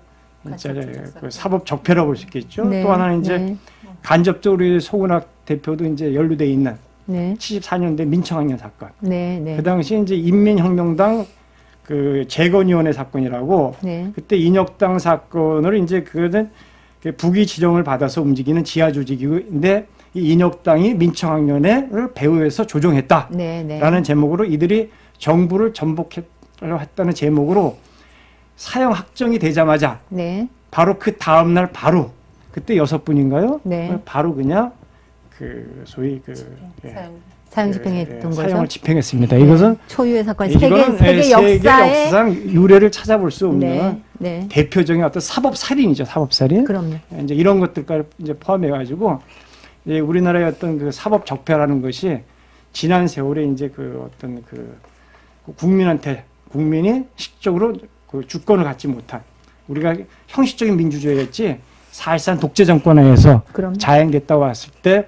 진짜 그 사법 적폐라고 볼 수 있겠죠. 또 하나는 이제 간접적으로 소근학 대표도 이제 연루돼 있는 74년대 민청학년 사건. 그 당시 이제 인민혁명당 그 재건위원회 사건이라고 그때 인혁당 사건을 이제 그거는 북이 지령을 받아서 움직이는 지하 조직인데 이 인혁당이 민청학년회를 배후에서 조종했다라는 제목으로 이들이 정부를 전복하려 했다는 제목으로 사형 확정이 되자마자 바로 그 다음 날 바로 그때 6분인가요? 바로 그냥 그 소위 그
사형 집행했던 거죠.
사형을 집행했습니다. 이것은
초유의 사건
세계 역사상 유례를 찾아볼 수 없는 대표적인 어떤 사법 살인이죠. 사법 살인.
그럼요.
이제 이런 것들까지 이제 포함해 가지고 이제 우리나라의 어떤 그 사법 적폐라는 것이 지난 세월에 이제 그 어떤 그 국민이 실질적으로 그 주권을 갖지 못한 우리가 형식적인 민주주의였지 사실상 독재 정권에서 자행됐다고 했을 때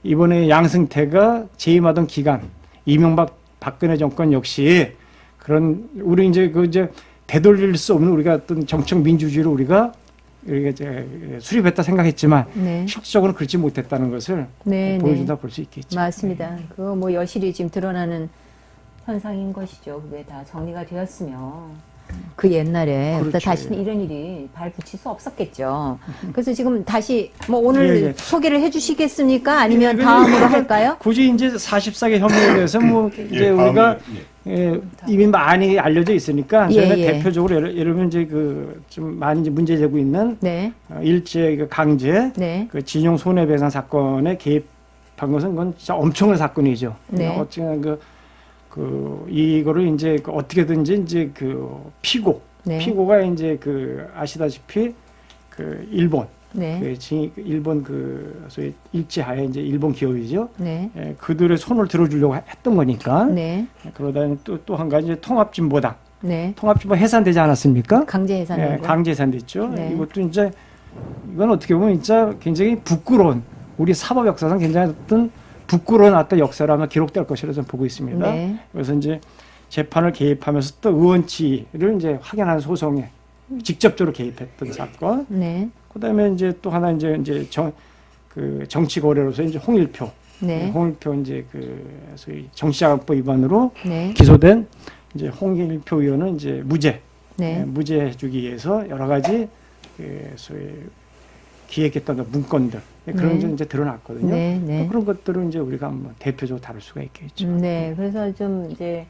이번에 양승태가 재임하던 기간 이명박 박근혜 정권 역시 그런 우리 이제 그 이제 되돌릴 수 없는 우리가 어떤 정책 민주주의를 우리가 이제 수립했다 생각했지만 실질적으로는 그렇지 못했다는 것을 보여준다 볼 수 있겠죠.
맞습니다. 그거 뭐 여실히 지금 드러나는 현상인 것이죠. 그게 다 정리가 되었으면 그 옛날에 다시는 이런 일이 발붙일 수 없었겠죠. 그래서 지금 다시 뭐 오늘 소개를 해주시겠습니까? 아니면 다음으로 할까요?
굳이 이제 44개 혐의에 대해서 뭐 이제 우리가 이미 많이 알려져 있으니까 저희가 대표적으로 예를 들면 이제 그 좀 많이 이제 문제되고 있는 일제 그 강제 그 진용 손해배상 사건에 개입한 것은 그건 진짜 엄청난 사건이죠. 어쨌든 이거를 이제 어떻게든지 이제 그 피고가 이제 그 아시다시피 그 일본 일본 그 소위 일제하에 이제 일본 기업이죠. 그들의 손을 들어주려고 했던 거니까. 그러다 또 한 가지 이제 통합진보당. 통합진보 해산되지 않았습니까?
강제 해산.
강제 해산됐죠. 이것도 이제 이건 어떻게 보면 진짜 굉장히 부끄러운 우리 사법 역사상 굉장히 어떤 부끄러운 어떤 역사로 아마 기록될 것이라 저는 보고 있습니다. 그래서 이제 재판을 개입하면서 또 의원치를 이제 확인하는 소송에 직접적으로 개입했던 사건. 그다음에 이제 또 하나 이제 그 정치 거래로서 이제 홍일표 이제 그 소위 정치자금법 위반으로 기소된 이제 홍일표 의원은 이제 무죄해주기 위해서 여러 가지 그 소위 기획했던 문건들 그런 게 이제 드러났거든요.
네, 네.
그런 것들을 이제 우리가 한번 대표적으로 다룰 수가 있겠죠.
네, 그래서 좀 이제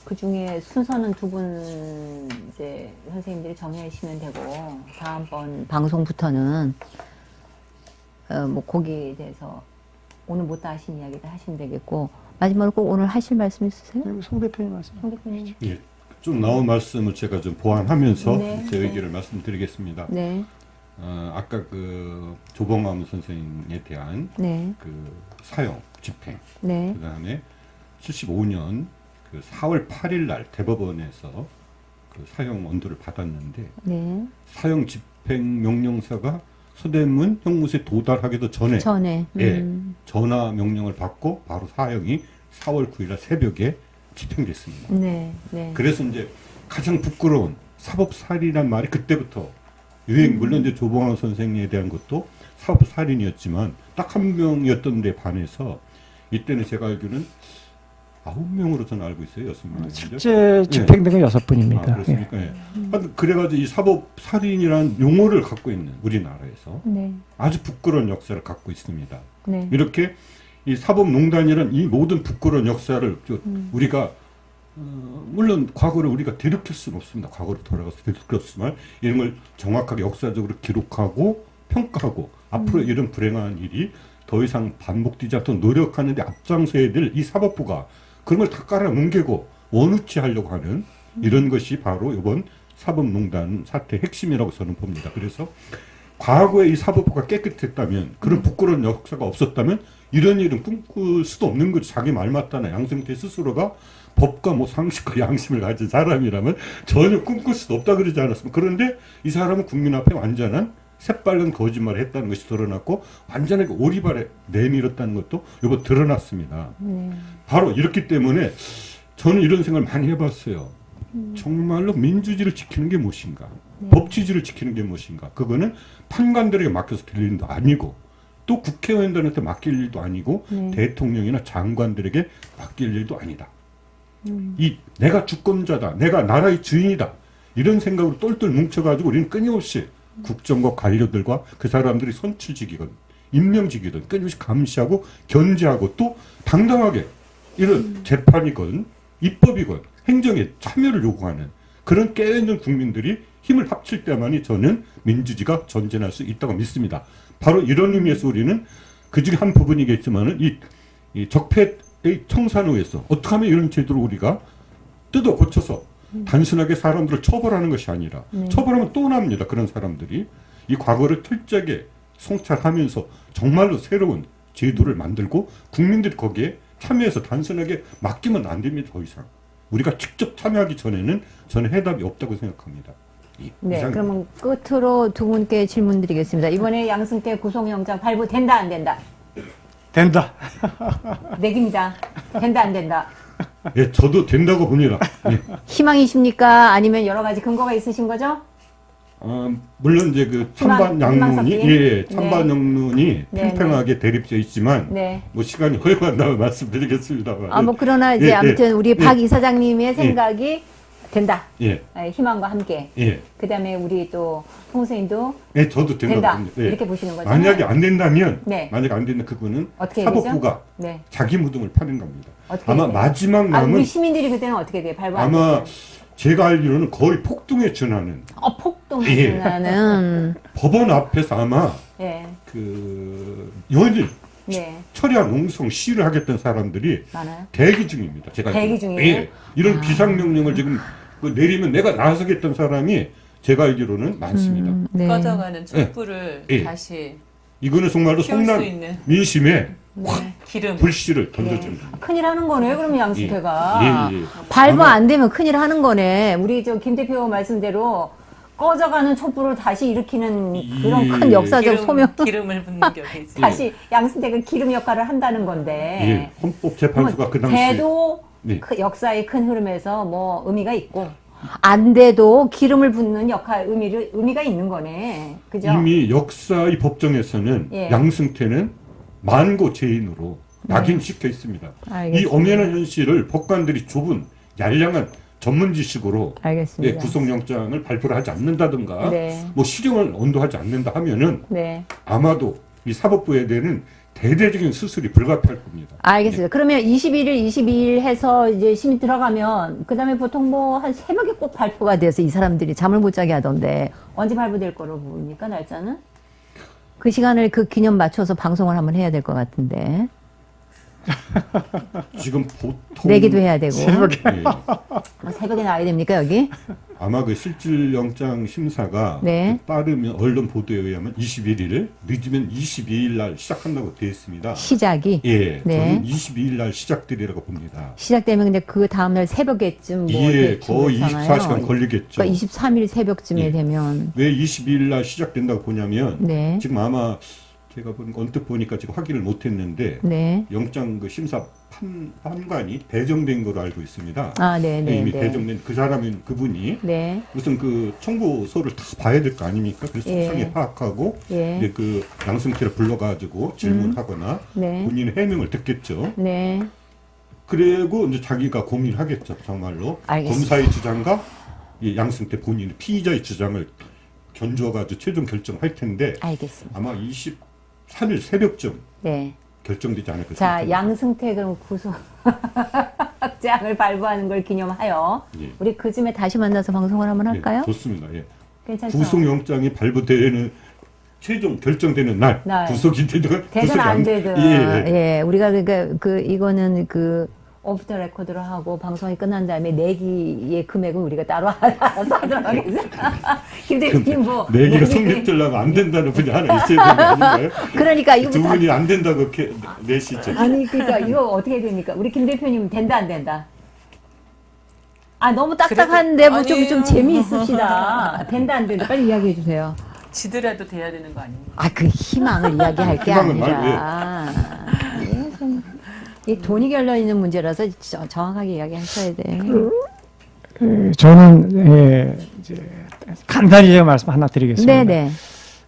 그 중에 순서는 두 분 이제 선생님들이 정해주시면 되고 다음번 방송부터는 뭐 거기에 대해서 오늘 못다 하신 이야기를 하시면 되겠고 마지막으로 꼭 오늘 하실 말씀 있으세요?
송 대표님 말씀.
송 대표님.
예, 좀 나온 말씀을 제가 좀 보완하면서
네,
제 의견을 말씀드리겠습니다.
네.
아까 그 조봉암 선생님에 대한
네.
그 사형 집행,
네.
그다음에 75년 그 4월 8일 날 대법원에서 그 사형 언도를 받았는데
네.
사형 집행 명령서가 서대문 형무소에 도달하기도 전에 예, 전화 명령을 받고 바로 사형이 4월 9일 날 새벽에 집행됐습니다.
네. 네.
그래서 이제 가장 부끄러운 사법살인이란 말이 그때부터 유행, 물론 이제 조봉암 선생님에 대한 것도 사법살인이었지만 딱 한 명이었던 데 반해서 이때는 제가 알기로는 9명으로 저는 알고 있어요. 6명.
실제 집행된 건 6분입니다.
아, 그렇습니까? 예. 그래가지고 이 사법살인이라는 용어를 갖고 있는 우리나라에서
네.
아주 부끄러운 역사를 갖고 있습니다.
네.
이렇게 이 사법농단이라는 이 모든 부끄러운 역사를 우리가 물론 과거를 우리가 되돌릴 수는 없습니다. 과거로 돌아가서 되돌릴 수만 이런 걸 정확하게 역사적으로 기록하고 평가하고 앞으로 이런 불행한 일이 더 이상 반복되지 않도록 노력하는데 앞장서야 될 이 사법부가 그런 걸 다 깔아뭉개고 원우치 하려고 하는 이런 것이 바로 이번 사법농단 사태의 핵심이라고 저는 봅니다. 그래서 과거에 이 사법부가 깨끗했다면 그런 부끄러운 역사가 없었다면 이런 일은 꿈꿀 수도 없는 거죠. 자기 말 맞다나 양승태 스스로가 법과 뭐 상식과 양심을 가진 사람이라면 전혀 꿈꿀 수도 없다 그러지 않았습니까? 그런데 이 사람은 국민 앞에 완전한 새빨간 거짓말을 했다는 것이 드러났고 완전하게 오리발에 내밀었다는 것도 이거 드러났습니다. 바로 이렇기 때문에 저는 이런 생각을 많이 해봤어요. 정말로 민주주의를 지키는 게 무엇인가? 법치주의를 지키는 게 무엇인가? 그거는 판관들에게 맡겨서 될 일도 아니고 또 국회의원들한테 맡길 일도 아니고 대통령이나 장관들에게 맡길 일도 아니다. 이 내가 주권자다. 내가 나라의 주인이다. 이런 생각으로 똘똘 뭉쳐가지고 우리는 끊임없이 국정과 관료들과 그 사람들이 선출직이건 임명직이든 끊임없이 감시하고 견제하고 또 당당하게 이런 재판이건 입법이건 행정에 참여를 요구하는 그런 깨어있는 국민들이 힘을 합칠 때만이 저는 민주주의가 전진할 수 있다고 믿습니다. 바로 이런 의미에서 우리는 그중에 한 부분이겠지만은 이 적폐의 청산후에서 어떻게 하면 이런 제도를 우리가 뜯어 고쳐서 단순하게 사람들을 처벌하는 것이 아니라 처벌하면 또 납니다. 그런 사람들이 이 과거를 철저하게 성찰하면서 정말로 새로운 제도를 만들고 국민들이 거기에 참여해서 단순하게 맡기면 안 됩니다. 더 이상 우리가 직접 참여하기 전에는 저는 해답이 없다고 생각합니다.
네, 그러면 끝으로 두 분께 질문 드리겠습니다. 이번에 양승태 구속영장 발부된다 안 된다?
된다.
내깁니다. 된다 안 된다?
예, 저도 된다고 봅니다. 예.
희망이십니까? 아니면 여러 가지 근거가 있으신 거죠?
물론 이제 그 찬반 양론이 찬반 양론이
네,
팽팽하게 대립되어 있지만 뭐 시간이 허용한다면 말씀드리겠습니다만.
뭐 그러나 이제 아무튼 우리 박 이사장님의 생각이 된다. 희망과 함께. 그다음에 우리 또 송선생님도
저도 된다.
이렇게 보시는 거죠.
만약에 안 된다면 만약에 안 된다 그거는 사법부가 자기 무덤을 파는 겁니다. 아마 마지막 남은
우리 시민들이 그때는 어떻게 돼요? 발부 안
아마 제가 알기로는 거의 폭동에 준하는.
폭동에 준하는.
법원 앞에서 아마 그 연일 철야 농성 시위를 하겠다는 사람들이
많아요?
대기 중입니다. 제가
대기 중이에요?
이런 비상명령을 지금 내리면 내가 나서겠다는 사람이 제가 알기로는 많습니다.
꺼져가는 촛불을 다시
이거는 정말로 성난 민심에
기름
불씨를 던져주는
큰일 하는 거네. 그러면 양승태가 발부 안 되면 큰일 하는 거네. 우리 김 대표 말씀대로 꺼져가는 촛불을 다시 일으키는 그런 큰 역사적 소명.
기름을 붓는 격이지.
다시 양승태가 기름 역할을 한다는 건데.
헌법재판소가 그 당시에
돼도 그 역사의 큰 흐름에서 뭐 의미가 있고 안 돼도 기름을 붓는 의미가 있는 거네. 그죠?
이미 역사의 법정에서는 양승태는 만고 죄인으로 낙인시켜 있습니다.
알겠습니다.
이 엄연한 현실을 법관들이 좁은 얄량한 전문 지식으로
알겠습니다.
예, 구속영장을 발표를 하지 않는다든가
네.
뭐 실형을 언도하지 않는다 하면은
네.
아마도 이 사법부에 대한 대대적인 수술이 불가피할 겁니다.
알겠습니다. 그러면 21일, 22일 해서 이제 심의 들어가면 그다음에 보통 뭐 한 새벽에 꼭 발표가 돼서 이 사람들이 잠을 못 자게 하던데 언제 발표될 거로 보입니까, 날짜는? 그 시간을 그 기념 맞춰서 방송을 한번 해야 될 것 같은데.
지금 보통
내기도 해야 되고.
새벽에.
예,
새벽에 나와야 됩니까, 여기?
아마 그 실질영장 심사가
네.
빠르면 언론 보도에 의하면 21일, 늦으면 22일 날 시작한다고 되어 있습니다.
시작이?
예,
네.
저는 22일 날 시작되리라고 봅니다.
시작되면 근데 그 다음날 새벽에쯤 뭐
예, 거의 24시간 걸리겠죠.
그러니까 23일 새벽쯤에
예.
되면.
왜 22일 날 시작된다고 보냐면
네.
지금 아마 제가 언뜻 보니까 지금 확인을 못했는데
네.
영장 그 심사 판관이 배정된 걸로 알고 있습니다.
아, 네네.
이미
네.
배정된 그 사람인 그분이
네.
무슨 그 청구서를 다 봐야 될 거 아닙니까? 그래서
예.
속상히 파악하고
예.
이제 그 양승태를 불러가지고 질문하거나
네.
본인의 해명을 듣겠죠.
네.
그리고 이제 자기가 고민을 하겠죠. 정말로
알겠습니다.
검사의 주장과 이 양승태 본인의 피의자의 주장을 견주어가지고 최종 결정할 텐데
알겠습니다.
아마 23일 새벽쯤
네.
결정되지 않을까
자,
생각합니다.
양승태 그럼 구속장을 발부하는 걸 기념하여
예.
우리 그쯤에 다시 만나서 방송을 한번 할까요?
예, 좋습니다. 예.
괜찮죠?
구속영장이 발부되는 최종 결정되는 날,
날.
구속이 되든
되든 안 되든
예.
우리가 그러니까 이거는 그 오프 더 레코드로 하고 방송이 끝난 다음에 내기의 금액은 우리가 따로 알아서 하도록 하겠습니다. 김 대표님 뭐
내기가 성립되려면 안 된다는 분이 하나 있어야 되는 거 아닌가요?
그러니까 이거
두 분이 안 된다고 이렇게 내시죠.
아니 그러니까 이거 어떻게 됩니까? 우리 김 대표님 된다 안 된다? 아 너무 딱딱한데 뭐 좀
아니에요.
재미있읍시다. 된다 안 된다 빨리 이야기해 주세요.
지더라도 돼야 되는 거 아닙니까?
아 그 희망을 이야기할 게
희망은
아니라 이 돈이 결려 있는 문제라서 정확하게 이야기하셔야 돼.
저는 이제 간단히 제가 말씀 하나 드리겠습니다.
네네.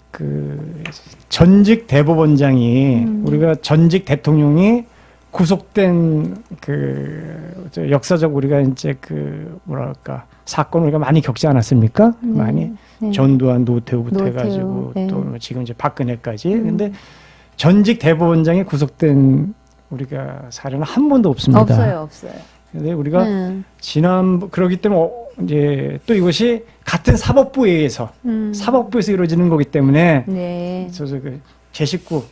그 전직 대법원장이 우리가 전직 대통령이 구속된 저 역사적 우리가 이제 그 뭐랄까 사건 우리가 많이 겪지 않았습니까? 많이
네.
전두환, 노태우부터
노태우,
해가지고
네.
또 지금 이제 박근혜까지. 근데 전직 대법원장이 구속된 우리가 사례는 한 번도 없습니다.
없어요.
근데 우리가 그러기 때문에 이제 또 이것이 같은 사법부에 의해서 사법부에서 이루어지는 거기 때문에
네.
그래서 그 제 식구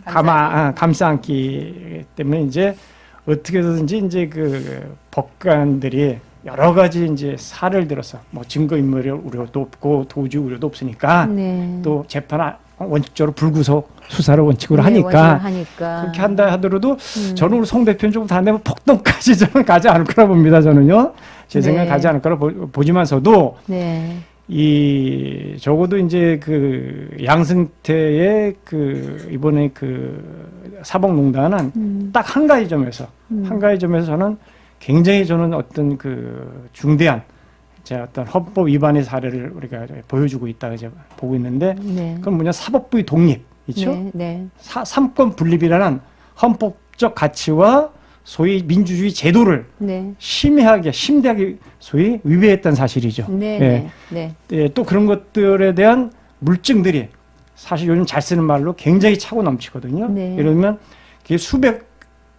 감싸
안기 때문에 이제 어떻게든지 이제 그 법관들이 여러 가지 이제 사를 들어서 뭐 증거 인멸 우려도 없고 도주 우려도 없으니까
네.
또 재판 원칙적으로 불구속 수사를 원칙으로
네,
하니까
하니까.
그렇게 한다 하더라도 저는 우리 송 대표는 조금 다른데 폭동까지 저는 가지 않을 거라 봅니다. 저는요. 제 생각에
네.
가지 않을 거라 보지만서도
네.
이 적어도 이제 그 양승태의 그 이번에 그 사법농단은 딱 한 가지 점에서 저는 굉장히 저는 어떤 그 중대한 제 어떤 헌법 위반의 사례를 우리가 보여주고 있다 이제 보고 있는데
네.
그건 뭐냐 사법부의 독립 그렇죠?
네. 네.
삼권 분립이라는 헌법적 가치와 소위 민주주의 제도를
네.
심대하게 소위 위배했던 사실이죠.
네.
예.
네. 네.
예, 또 그런 것들에 대한 물증들이 사실 요즘 잘 쓰는 말로 굉장히 차고 넘치거든요.
네.
이러면 그게 수백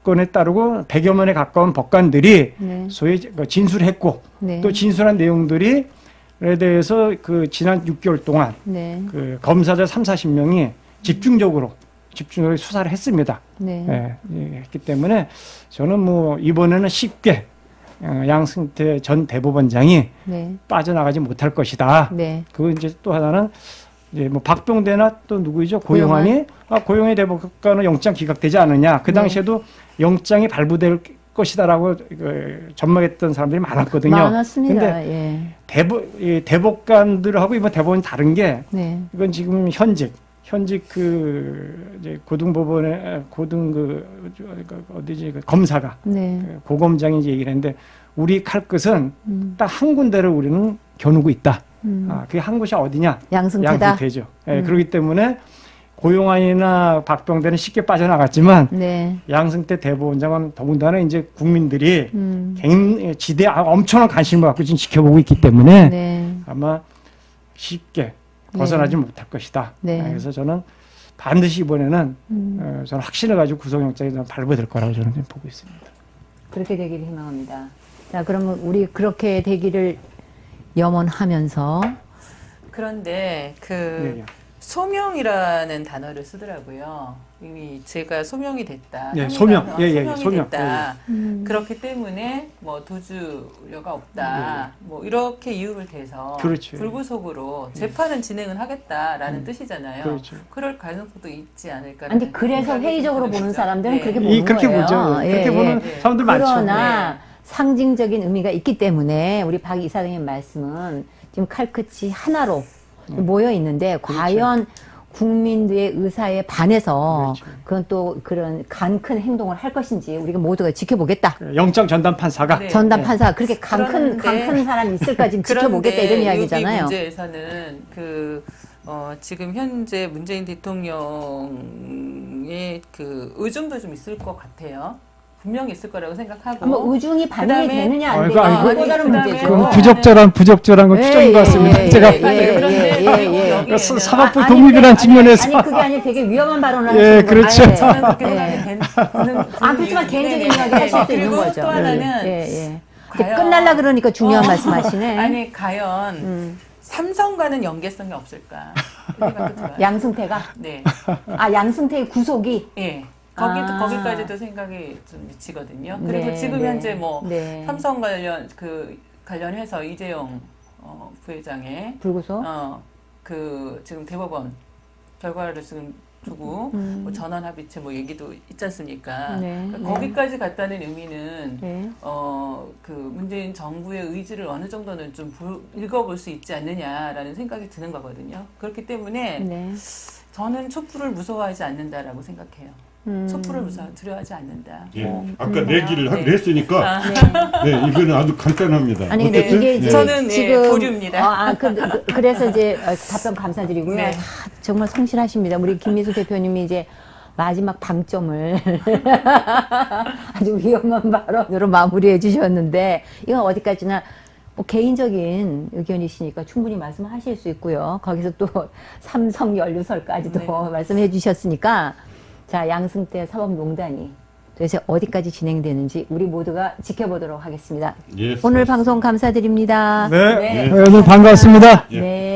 건에 따르고 100여만에 가까운 법관들이
네.
소위 진술했고
네.
또 진술한 내용들이 에 대해서 그 지난 6개월 동안
네.
그 검사들 30-40명이 집중적으로 수사를 했습니다.
네.
예, 했기 때문에 저는 뭐 이번에는 쉽게 양승태 전 대법원장이
네.
빠져나가지 못할 것이다.
네.
그리고 이제 또 하나는 이제 뭐 박병대나 또 누구이죠? 고용환이 고용의 대법관은 영장 기각되지 않느냐. 그
네.
당시에도 영장이 발부될 것이다라고 전망했던 사람들이 많았거든요.
많았습니다.
근데
예.
대법관들하고 이번 대법원이 다른 게
네.
이건 지금 현직 그 이제 고등법원의 어디지 그 검사가
네.
고검장이 이제 얘기를 했는데 우리 칼끝은 딱 한 군데를 우리는 겨누고 있다. 그게 한 곳이 어디냐?
양승태다.
양승태죠. 예, 그렇기 때문에 고용안이나 박병대는 쉽게 빠져나갔지만
네.
양승태 대법원장은 더군다나 이제 국민들이 지대 엄청난 관심을 갖고 지금 지켜보고 있기 때문에
네.
아마 쉽게 벗어나지 못할 것이다.
네.
그래서 저는 반드시 이번에는 저는 확신을 가지고 구속영장이 발부될 거라고 저는 보고 있습니다.
그렇게 되기를 희망합니다. 자, 그러면 우리 그렇게 되기를 염원하면서
그런데 그
예.
소명이라는 단어를 쓰더라고요. 이미 제가 소명이 됐다.
예, 소명.
소명이
소명.
됐다. 그렇기 때문에 뭐 도주 우려가 없다. 뭐 이렇게 이유를 대서
그렇죠.
불구속으로 재판은 진행을 하겠다라는 뜻이잖아요.
그렇죠.
그럴 가능성도 있지 않을까.
근데 그래서 회의적으로 보는 사람들은 그렇게 보는 거예요.
그렇게 보죠. 그렇게 보는 사람들 많죠.
그러나 상징적인 의미가 있기 때문에 우리 박 이사장님 말씀은 지금 칼끝이 하나로 모여 있는데 과연 국민들의 의사에 반해서 그건 또 그런 간 큰 행동을 할 것인지 우리가 모두가 지켜보겠다.
영장 전담 판사가
전담 판사 그렇게 간 큰 사람이 있을까 지금 지켜보겠다 이런 이야기잖아요.
여기 문제에서는 지금 현재 문재인 대통령의 그 의중도 좀 있을 것 같아요. 분명히 있을 거라고 생각하고.
뭐 의중이 반영이 되느냐 안
아이고,
되느냐
아이고.
그거는 문제죠.
그건 부적절한 건 추정인 것 같습니다. 제가 사법부 독립이라는 측면에서
아니 그게 아니라 되게 위험한 발언을
예,
하시는
그렇죠.
거예요.
저는 그렇게 생각이
그렇지만 개인적인 이야기 하실 수 있는
그리고
거죠.
또 하나는
과연 끝날라 그러니까 중요한 말씀하시네.
아니 과연 삼성과는 연계성이 없을까? 그 생각도 들어요.
양승태가?
네.
아 양승태의 구속이?
예. 거기까지도 생각이 좀 미치거든요. 그리고
네,
지금
네,
현재 뭐
네.
삼성 관련해서 이재용 부회장의
불구속?
지금 대법원 결과를 지금 두고 뭐 전원 합의체 뭐 얘기도 있지 않습니까?
네,
그러니까 거기까지 갔다는 의미는
네.
그 문재인 정부의 의지를 어느 정도는 좀 읽어볼 수 있지 않느냐라는 생각이 드는 거거든요. 그렇기 때문에
네.
저는 촛불을 무서워하지 않는다라고 생각해요. 촛불을 두려워하지 않는다.
예. 아까 내기를
네.
냈으니까 네, 이거는 아주 간단합니다.
아니 근데
어쨌든,
이게
네.
저는
지금
보류입니다.
그래서 이제 답변 감사드리고요.
네.
정말 성실하십니다. 우리 김미수 대표님이 이제 마지막 방점을 아주 위험한 발언으로 마무리해 주셨는데 이건 어디까지나 뭐 개인적인 의견이시니까 충분히 말씀하실 수 있고요. 거기서 또 삼성 연루설까지도
네.
말씀해 주셨으니까 자 양승태 사법농단이 도대체 어디까지 진행되는지 우리 모두가 지켜보도록 하겠습니다.
예,
오늘 방송 감사드립니다.
네.
네.
오늘 반갑습니다.
예.
네.